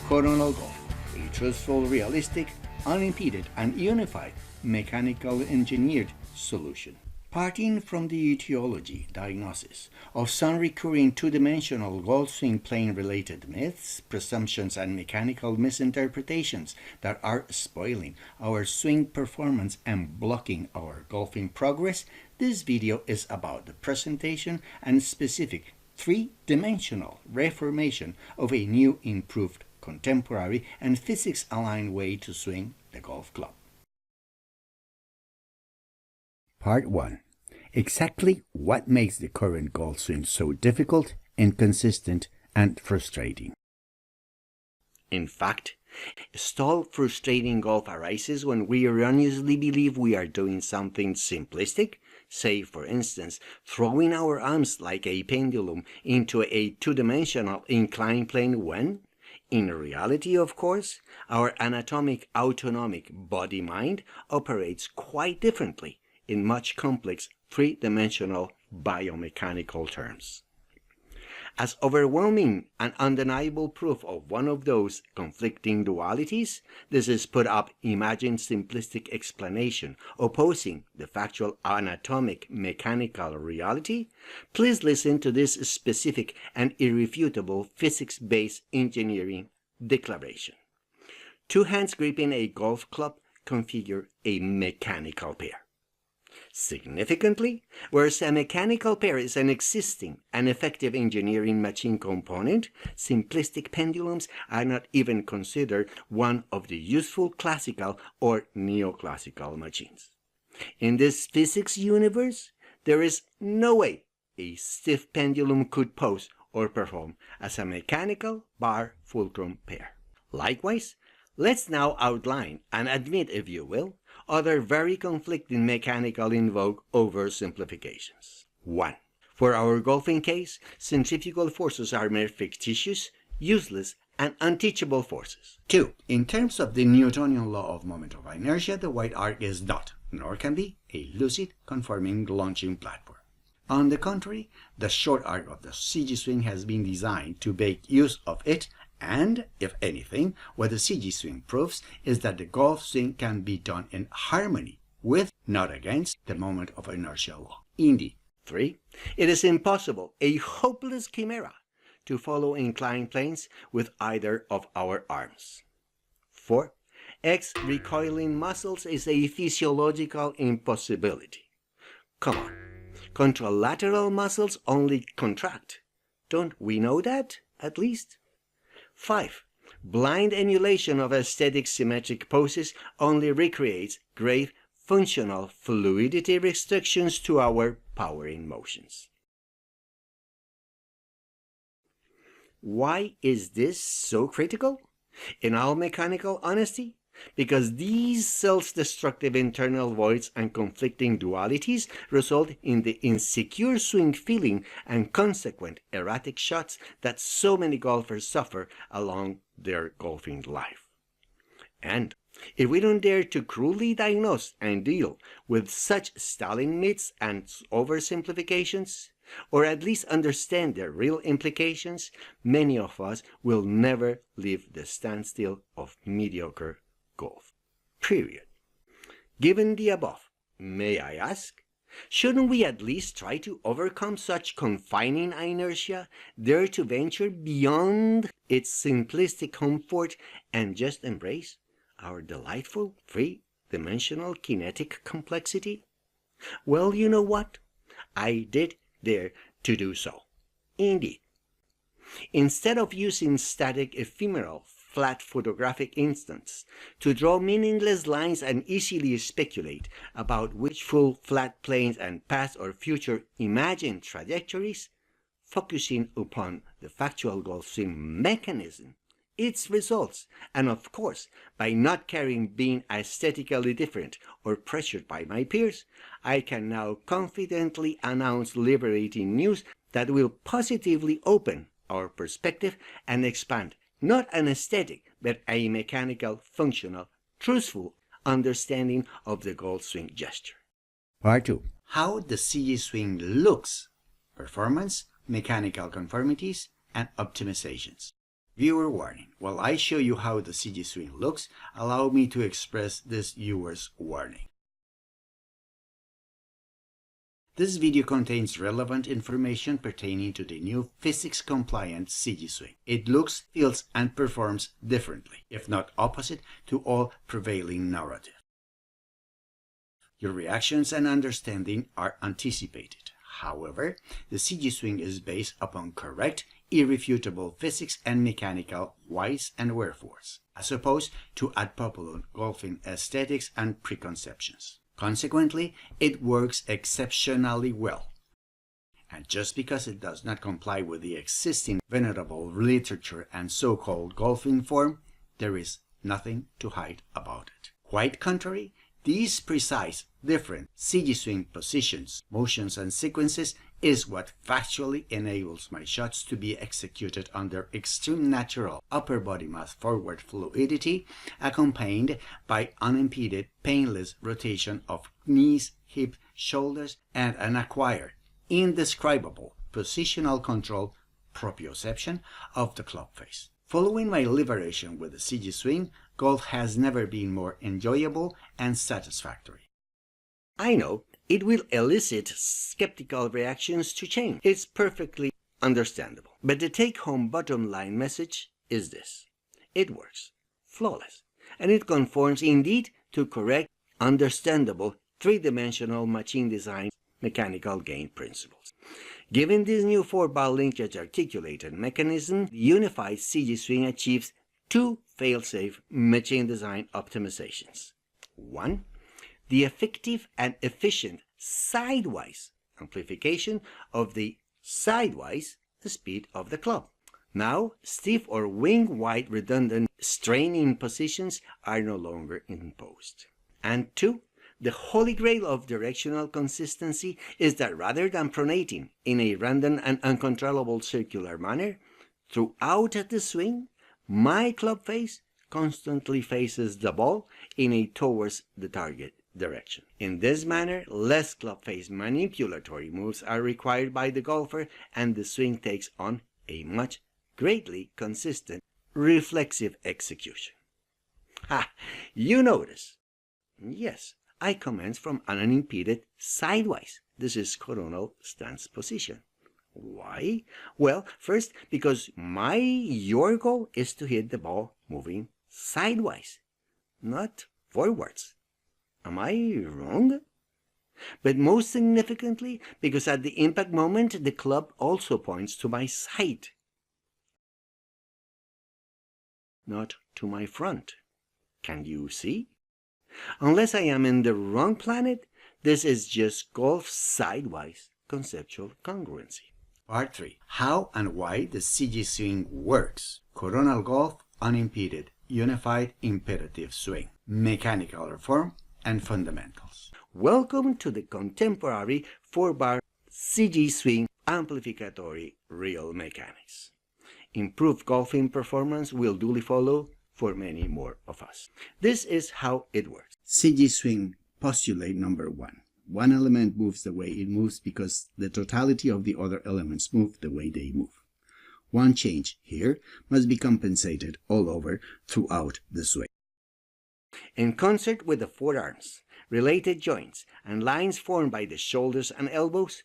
Coronal golf, a truthful, realistic, unimpeded, and unified mechanical engineered solution. Parting from the etiology diagnosis of some recurring two-dimensional golf swing plane-related myths, presumptions, and mechanical misinterpretations that are spoiling our swing performance and blocking our golfing progress, this video is about the presentation and specific three-dimensional reformation of a new, improved, contemporary, and physics-aligned way to swing the golf club. Part 1. Exactly what makes the current golf swing so difficult, inconsistent, and frustrating. In fact, stalled, frustrating golf arises when we erroneously believe we are doing something simplistic, say, for instance, throwing our arms like a pendulum into a two-dimensional inclined plane when, in reality, of course, our anatomic autonomic body-mind operates quite differently in much complex three-dimensional biomechanical terms. As overwhelming and undeniable proof of one of those conflicting dualities, this is put up imagined simplistic explanation opposing the factual anatomic mechanical reality. Please listen to this specific and irrefutable physics-based engineering declaration. Two hands gripping a golf club configure a mechanical pair. Significantly, whereas a mechanical pair is an existing and effective engineering machine component, simplistic pendulums are not even considered one of the useful classical or neoclassical machines. In this physics universe, there is no way a stiff pendulum could pose or perform as a mechanical bar fulcrum pair. Likewise, let's now outline and admit, if you will, other very conflicting mechanical in vogue oversimplifications. 1. For our golfing case, centrifugal forces are mere fictitious, useless, and unteachable forces. 2. In terms of the Newtonian law of moment of inertia, the wide arc is not, nor can be, a lucid, conforming launching platform. On the contrary, the short arc of the CG swing has been designed to make use of it, and, if anything, what the CG swing proves is that the golf swing can be done in harmony with, not against, the moment of inertia law. Indeed. 3. It is impossible, a hopeless chimera, to follow inclined planes with either of our arms. 4. X recoiling muscles is a physiological impossibility. Come on, contralateral muscles only contract. Don't we know that, at least? 5. Blind emulation of aesthetic symmetric poses only recreates grave functional fluidity restrictions to our powering motions. Why is this so critical? In all mechanical honesty, because these self-destructive internal voids and conflicting dualities result in the insecure swing feeling and consequent erratic shots that so many golfers suffer along their golfing life. And if we don't dare to cruelly diagnose and deal with such stalling myths and oversimplifications, or at least understand their real implications, many of us will never leave the standstill of mediocre golf. Period. Given the above, may I ask, shouldn't we at least try to overcome such confining inertia, dare to venture beyond its simplistic comfort, and just embrace our delightful, three-dimensional kinetic complexity? Well, you know what? I did dare to do so. Indeed. Instead of using static, ephemeral, flat photographic instants to draw meaningless lines and easily speculate about which full flat planes and past or future imagined trajectories, focusing upon the factual golf swing mechanism, its results, and of course, by not caring being aesthetically different or pressured by my peers, I can now confidently announce liberating news that will positively open our perspective and expand not an aesthetic, but a mechanical, functional, truthful understanding of the golf swing gesture. Part 2. How the CG swing looks. Performance, mechanical conformities, and optimizations. Viewer warning. While I show you how the CG swing looks, allow me to express this viewer's warning. This video contains relevant information pertaining to the new physics-compliant CG swing. It looks, feels, and performs differently, if not opposite, to all prevailing narrative. Your reactions and understanding are anticipated. However, the CG swing is based upon correct, irrefutable physics and mechanical whys and wherefores, as opposed to ad populum golfing aesthetics and preconceptions. Consequently, it works exceptionally well. And just because it does not comply with the existing venerable literature and so-called golfing form, there is nothing to hide about it. Quite contrary, these precise, different CG swing positions, motions, and sequences is what factually enables my shots to be executed under extreme natural upper body mass forward fluidity, accompanied by unimpeded, painless rotation of knees, hips, shoulders, and an acquired, indescribable positional control proprioception of the club face. Following my liberation with the CG swing, golf has never been more enjoyable and satisfactory. I know it will elicit skeptical reactions to change. It's perfectly understandable. But the take-home bottom line message is this. It works. Flawless. And it conforms indeed to correct, understandable, three-dimensional machine design mechanical gain principles. Given this new 4-bar linkage articulated mechanism, the unified CG swing achieves two fail-safe machine design optimizations. 1. The effective and efficient sidewise amplification of the sidewise speed of the club. Now, stiff or wing-wide redundant straining positions are no longer imposed. And 2. The holy grail of directional consistency is that rather than pronating in a random and uncontrollable circular manner, throughout the swing, my club face constantly faces the ball in a towards the target direction. In this manner, less club face manipulatory moves are required by the golfer, and the swing takes on a much greatly consistent reflexive execution. Ha! You notice. Yes, I commence from an unimpeded sidewise. This is coronal stance position. Why? Well, first, because your goal is to hit the ball moving sidewise, not forwards. Am I wrong? But most significantly, because at the impact moment, the club also points to my side, not to my front. Can you see? Unless I am in the wrong planet, this is just golf sidewise conceptual congruency. Part 3. How and why the CG swing works. Coronal golf, unimpeded, unified imperative swing, mechanical reform, and fundamentals. Welcome to the contemporary 4-bar CG swing amplificatory real mechanics. Improved golfing performance will duly follow for many more of us. This is how it works. CG swing postulate number 1. One element moves the way it moves because the totality of the other elements move the way they move. One change here must be compensated all over throughout the swing. In concert with the forearms, related joints, and lines formed by the shoulders and elbows,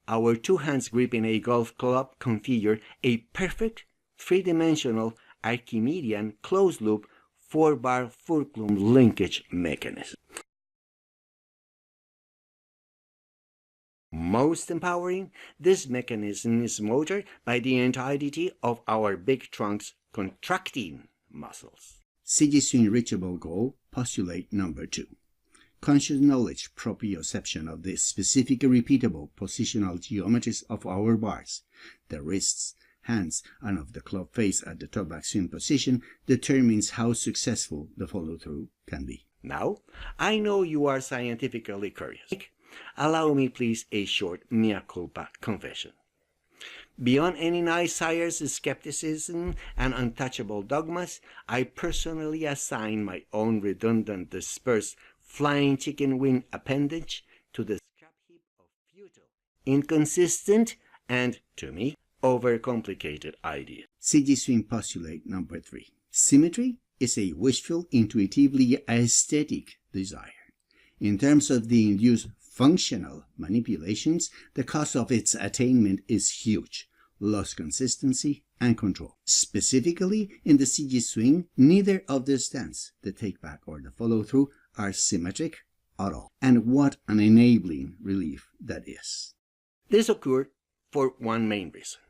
our two hands gripping a golf club configure a perfect three-dimensional Archimedean closed-loop 4-bar fulcrum linkage mechanism. Most empowering, this mechanism is motored by the entirety of our big trunk's contracting muscles. CG swing reachable goal postulate number 2. Conscious knowledge proprioception of the specific repeatable positional geometries of our bars, the wrists, hands, and of the club face at the top back swing position determines how successful the follow-through can be. Now, I know you are scientifically curious. Allow me please a short mea culpa confession. Beyond any naysayer's skepticism and untouchable dogmas, I personally assign my own redundant dispersed flying chicken wing appendage to the scrap heap of futile, inconsistent, and, to me, overcomplicated ideas. CG swing postulate number 3. Symmetry is a wishful, intuitively aesthetic desire. In terms of the induced functional manipulations, the cost of its attainment is huge. Lost consistency and control. Specifically, in the CG swing, neither of the stance, the take-back or the follow-through, are symmetric at all. And what an enabling relief that is. This occurred for one main reason.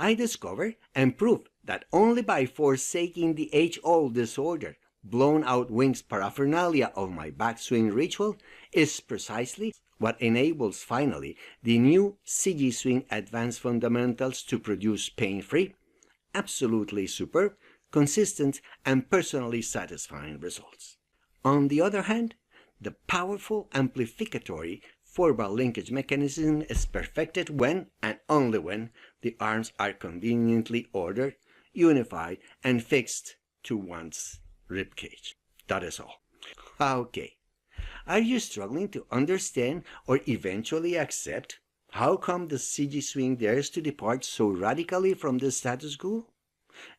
I discovered and proved that only by forsaking the age-old disorder, blown-out wings paraphernalia of my backswing ritual is precisely what enables finally the new CG swing advanced fundamentals to produce pain-free, absolutely superb, consistent, and personally satisfying results. On the other hand, the powerful amplificatory four-ball linkage mechanism is perfected when, and only when, the arms are conveniently ordered, unified, and fixed to one's ribcage. That is all. Okay. Are you struggling to understand or eventually accept how come the CG swing dares to depart so radically from the status quo?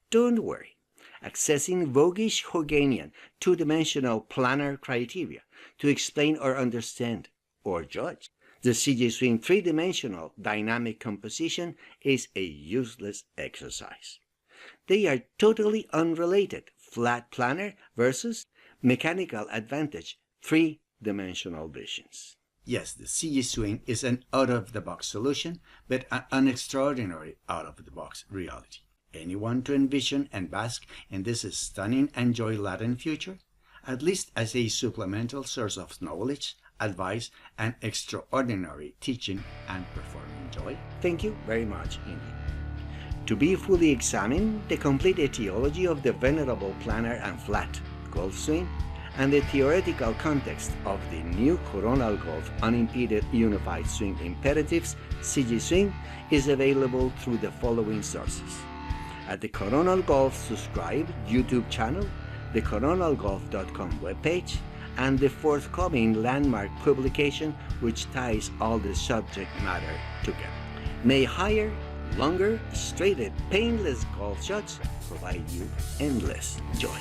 Don't worry. Accessing voguish Hoganian two-dimensional planar criteria to explain or understand or judge the CG swing three-dimensional dynamic composition is a useless exercise. They are totally unrelated flat planar versus mechanical advantage three-dimensional visions. Yes, the CG swing is an out-of-the-box solution, but an extraordinary out-of-the-box reality. Anyone to envision and bask in this stunning and joy-laden future, at least as a supplemental source of knowledge, advice, and extraordinary teaching and performing joy? Thank you very much indeed. To be fully examined, the complete etiology of the venerable planar and flat golf swing and the theoretical context of the new coronal golf unimpeded unified swing imperatives CG swing is available through the following sources. At the Coronal Golf subscribed YouTube channel, the coronalgolf.com webpage, and the forthcoming landmark publication which ties all the subject matter together. May higher, longer, straighter, painless golf shots provide you endless joy.